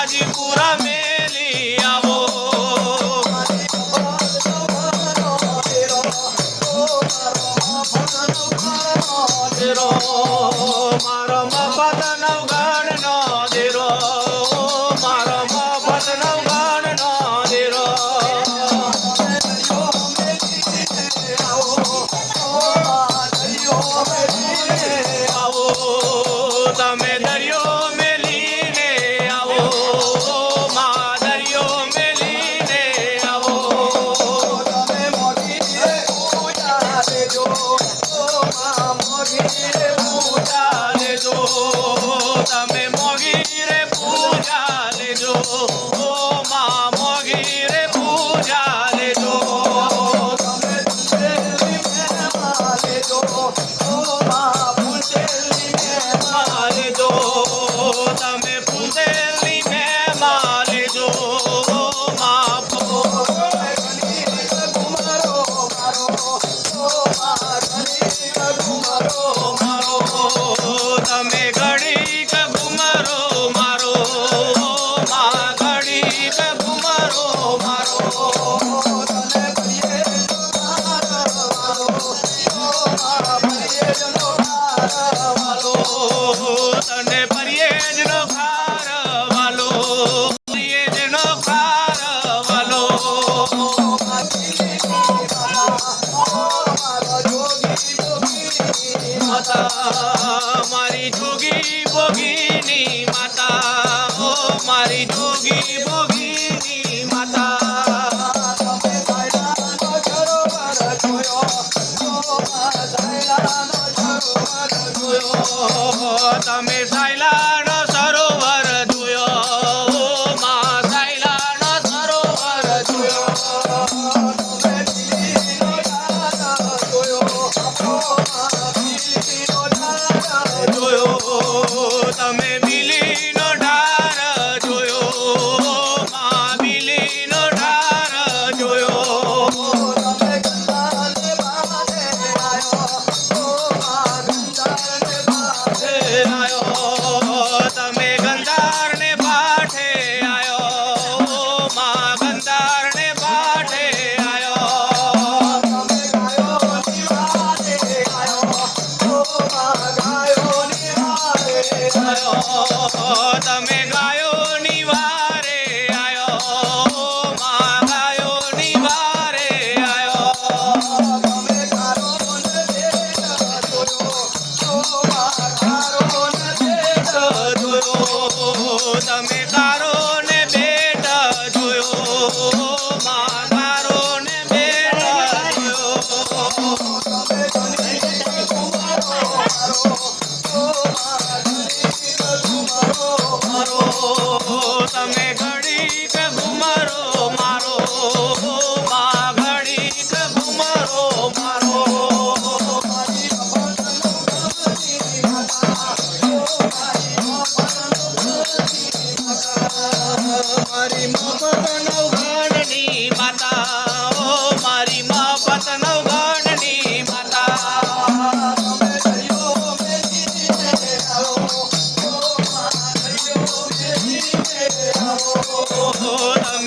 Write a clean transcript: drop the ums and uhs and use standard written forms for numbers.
હાજીપુરા મેલી આવો મારો મફત નવગણ નો દેરો મારો મફત નવગણ નો દેરો આવો તમે દરિયો મેલીને આવો મા દરિયો મેલીને આવો તમે મોગી પૂજા લેજો પૂજા લેજો તમે મોગી રે પૂજા લેજો ઓ મા મોગી રે પૂજા લેજો તમે ફૂલેલી મેમાં લેજો ઓ મા ફૂલેલી મેમાં લેજો તમે ફૂલેલી મેમાં લેજો ઓ મા ઘુમરો મારો ઓ મા ઘુમરો મારો તમે ઘડીક ઘુમરો મારો મા ઘડીક ઘુમરો મારો તને પ્રિય તને પરિયેજનો ખાર વાલો પરિયેજનો ખાર વાલો માતા મારી જોગી ભોગીની માતા ઓ મારી જોગી ભોગીની માતા તમે સાયલાનો સરોવર જોયો તમે સાયલાનો સરોવર જોયો મા સાયલાનો સરોવર જોયો તમે દિલ્હીનો ધાર જોયો તમે બિલીનો ઢાર જોયો મા બિલીનો ઢાર જોયો તમે ગંગાને બાંધે આયો તમે ગંધારને બાઠે આયો મા ગંધારને બાઠે આયો તમે ગાયો નિવારે આયો મા ગાયો નિવારે આયો તમે ગાયો નિવારે આયો મા ગાયો નિવારે આયો તમે ગારોને દેશ જોયો મા ગારોને દેશ જોયો તમે ગારોને બેટ જોયો મા ગારોને બેટ જોયો તમે ઘડીક ઘુમરો મારો તમે ઘડીક ઘુમરો મારો મા ઘડીક ઘુમરો મારો મારી મફત નવગણની માતા ઓ મારી મફત નવગણની માતા તમે દરિયો મેલીને આવો તમે